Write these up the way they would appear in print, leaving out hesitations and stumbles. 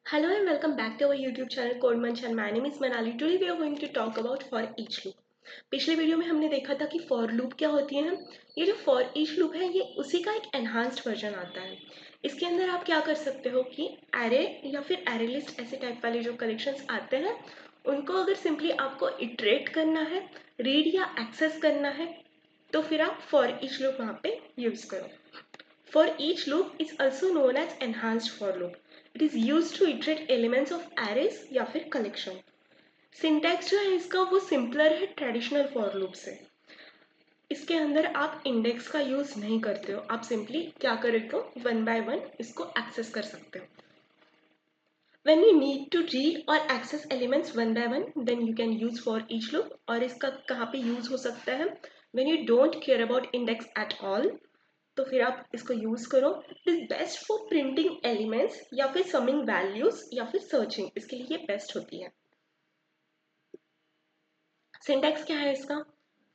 Hello and welcome back to our YouTube channel Code Munch and my name is Manali. Today we are going to talk about for each loop. पिछले video में हमने देखा था कि for loop क्या होती है। ये जो फॉर ईच लूप है ये उसी का एक एनहांस्ड वर्जन आता है। इसके अंदर आप क्या कर सकते हो कि एरे या फिर एरे लिस्ट ऐसे टाइप वाले जो कलेक्शंस आते हैं उनको अगर सिंपली आपको इटरेट करना है, रीड या एक्सेस करना है तो फिर आप फॉर ईच लूप वहाँ पे यूज करो। For each loop is also known as enhanced for loop. It is used to iterate elements of arrays या फिर collection. Syntax जो है इसका वो सिंपलर है ट्रेडिशनल फॉर लूप से। इसके अंदर आप इंडेक्स का यूज नहीं करते हो, आप सिंपली क्या करते हो वन बाय वन इसको एक्सेस कर सकते हो। When you need to read or access elements one by one, then you can use for each loop. और इसका कहाँ पे यूज हो सकता है? When you don't care about index at all, तो फिर आप इसको यूज करो। It is best for printing elements या फिर समिंग वैल्यूज या फिर सर्चिंग, इसके लिए ये बेस्ट होती है। सिंटैक्स क्या है इसका?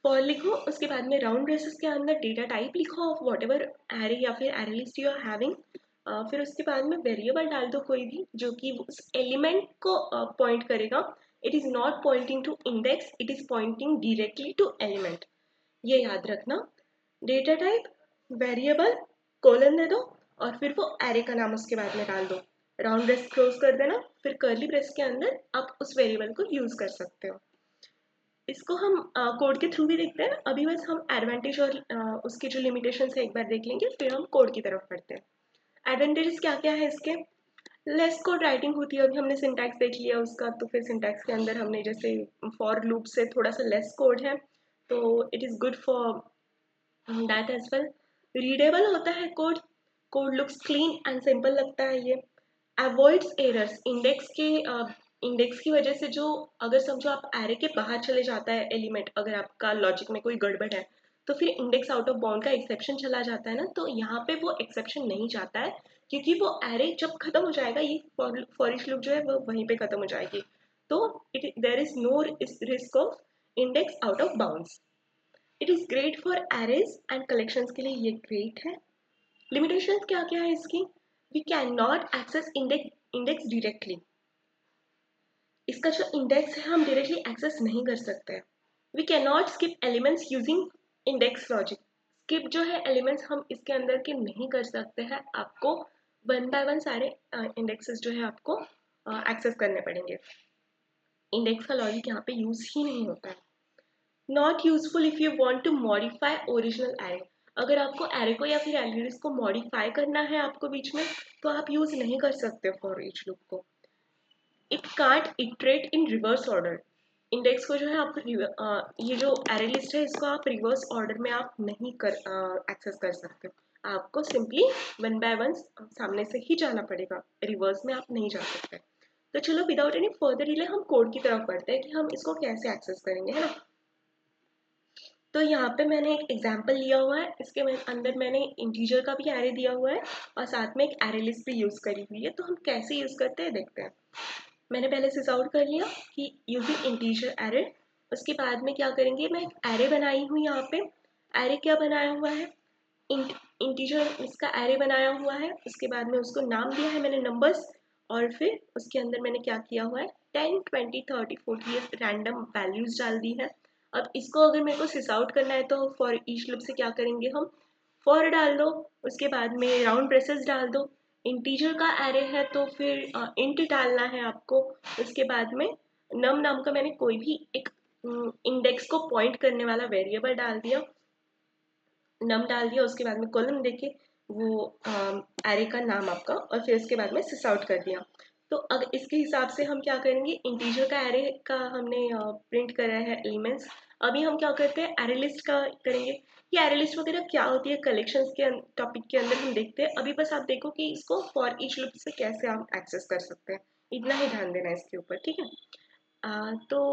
फॉर लिखो, उसके बाद में राउंड ब्रेसेस के अंदर डेटा टाइप लिखो ऑफ वॉट एवर एरे या फिर array list you are having. फिर उसके बाद में वेरिएबल डाल दो कोई भी जो कि उस एलिमेंट को पॉइंट करेगा। It is not pointing to index, it is pointing directly to element, ये याद रखना। डेटा टाइप, वेरिएबल, कोलन दे दो और फिर वो एरे का नाम उसके बाद में डाल दो। राउंड ब्रेस क्लोज कर देना, फिर कर्ली ब्रेस के अंदर आप उस वेरिएबल को यूज कर सकते हो। इसको हम कोड के थ्रू भी देखते हैं। अभी बस हम एडवांटेज और उसके जो लिमिटेशंस है एक बार देख लेंगे, फिर हम कोड की तरफ बढ़ते हैं। एडवांटेजेस क्या क्या है इसके? लेस कोड राइटिंग होती है। अभी हमने सिंटैक्स देख लिया उसका, तो फिर सिंटैक्स के अंदर हमने जैसे फॉर लूप से थोड़ा सा लेस कोड है, तो it is good for that as well. Readable होता है code, code looks clean and simple लगता है ये। अवॉइड्स एरर्स, इंडेक्स की वजह से जो, अगर समझो आप एरे के बाहर चले जाता है एलिमेंट, अगर आपका लॉजिक में कोई गड़बड़ है तो फिर इंडेक्स आउट ऑफ बाउंड का एक्सेप्शन चला जाता है ना, तो यहाँ पे वो एक्सेप्शन नहीं जाता है क्योंकि वो एरे जब खत्म हो जाएगा ये फॉर ईच लूप जो है वो वहीं पे खत्म हो जाएगी। तो there is no risk of index out of bounds. It is great for arrays and collections के लिए ये ग्रेट है। लिमिटेशंस क्या क्या है इसकी? We can not access index directly. इसका जो इंडेक्स है हम डायरेक्टली एक्सेस नहीं कर सकते। We can not skip elements using index logic. Skip जो है एलिमेंट्स हम इसके अंदर के नहीं कर सकते हैं, आपको वन बाय वन सारे इंडेक्सेस जो है आपको एक्सेस करने पड़ेंगे। इंडेक्स का लॉजिक यहाँ पे यूज ही नहीं होता है। Not useful if you want to modify original array. अगर आपको एरे को या फिर एलिमेंट्स को मॉडिफाई करना है आपको बीच में, तो आप यूज नहीं कर सकते फॉर ईच लूप को। It can't iterate in reverse order. Index को जो है आप ये जो एरे लिस्ट है इसको आप रिवर्स ऑर्डर में आप नहीं कर एक्सेस कर सकते हो। आपको सिंपली वन बाय वन सामने से ही जाना पड़ेगा, रिवर्स में आप नहीं जा सकते। तो चलो विदाउट एनी फर्दर डिले हम कोड की तरफ बढ़ते हैं कि हम इसको कैसे एक्सेस करेंगे, है ना। तो यहाँ पे मैंने एक एग्जाम्पल लिया हुआ है, इसके अंदर मैंने इंटीजर का भी एरे दिया हुआ है और साथ में एक एरे लिस्ट भी यूज करी हुई है। तो हम कैसे यूज करते हैं देखते हैं। मैंने पहले सिस आउट कर लिया कि यूजिंग इंटीजर एरे। उसके बाद में क्या करेंगे, मैं एक एरे बनाई हूँ यहाँ पे। एरे क्या बनाया हुआ है? इंटीजर इसका एरे बनाया हुआ है। उसके बाद में उसको नाम दिया है मैंने नंबर्स, और फिर उसके अंदर मैंने क्या किया हुआ है 10, 20, 30, 40 रैंडम वैल्यूज डाल दी है। अब इसको अगर मेरे को सिस आउट करना है तो फॉर ईच लूप से क्या करेंगे हम, फॉर डाल दो, उसके बाद में राउंड ब्रेसेस डाल दो। इंटीजर का एरे है तो फिर इंट डालना है आपको। उसके बाद में नम नाम का मैंने कोई भी एक इंडेक्स को पॉइंट करने वाला वेरिएबल डाल दिया, नम डाल दिया। उसके बाद में कॉलम देके वो एरे का नाम आपका, और फिर उसके बाद में सिस आउट कर दिया। तो अगर इसके हिसाब से हम क्या करेंगे, इंटीजर का एरे का हमने प्रिंट करा है एलिमेंट्स। अभी हम क्या करते हैं, एरे लिस्ट का करेंगे। ये एरे लिस्ट वगैरह क्या होती है कलेक्शंस के टॉपिक के अंदर हम देखते हैं। अभी बस आप देखो कि इसको फॉर ईच लूप से कैसे हम एक्सेस कर सकते हैं, इतना ही ध्यान देना है इसके ऊपर, ठीक है। तो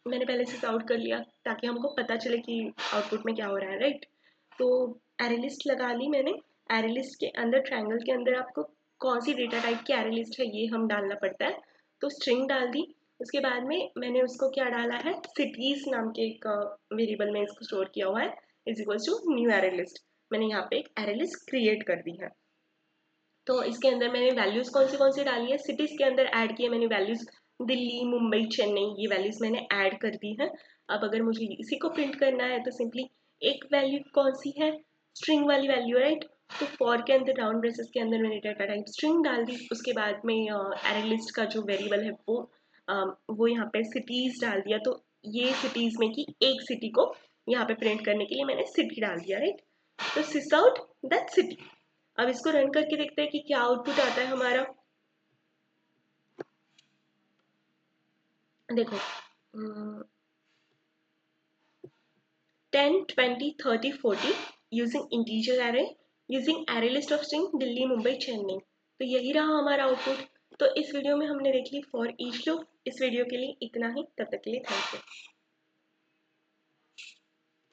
मैंने पहले से आउट कर लिया ताकि हमको पता चले कि आउटपुट में क्या हो रहा है, राइट। तो एरे लिस्ट लगा ली मैंने। एरे लिस्ट के अंदर ट्रायंगल के अंदर आपको कौन सी डेटा टाइप की एरे लिस्ट है ये हम डालना पड़ता है। तो स्ट्रिंग डाल दी। उसके बाद में मैंने उसको क्या डाला है, सिटीज नाम के एक वेरिएबल में इसको स्टोर किया हुआ है, is equals to new array list. मैंने यहाँ पे एक एरे लिस्ट क्रिएट कर दी है। तो इसके अंदर मैंने वैल्यूज़ कौन सी डाली है, सिटीज़ के अंदर ऐड किए मैंने वैल्यूज़, दिल्ली, मुंबई, चेन्नई, ये वैल्यूज़ मैंने ऐड कर दी है। अब अगर मुझे इसी को प्रिंट करना है तो सिंपली एक वैल्यू कौन सी है, स्ट्रिंग वाली वैल्यू, राइट। तो फॉर के अंदर राउंड ब्रेसेस के अंदर मैंने डाटा टाइप स्ट्रिंग डाल दी। उसके बाद में एरे लिस्ट का जो वेरिएबल है वो यहाँ पे सिटीज़ डाल दिया। तो ये सिटीज़ में की एक सिटी को यहाँ पे प्रिंट करने के लिए मैंने सिटी डाल दिया, राइट। तो सिस आउट दैट सिटी। अब इसको रन करके देखते हैं कि क्या आउटपुट आता है हमारा। देखो 10, 20, 30, 40 using integer array, using array list of string Delhi, Mumbai, Chennai. तो यही रहा हमारा आउटपुट। तो इस वीडियो में हमने देख ली फॉर ईच लूप। इस वीडियो के लिए इतना ही, तब तक के लिए थैंक यू।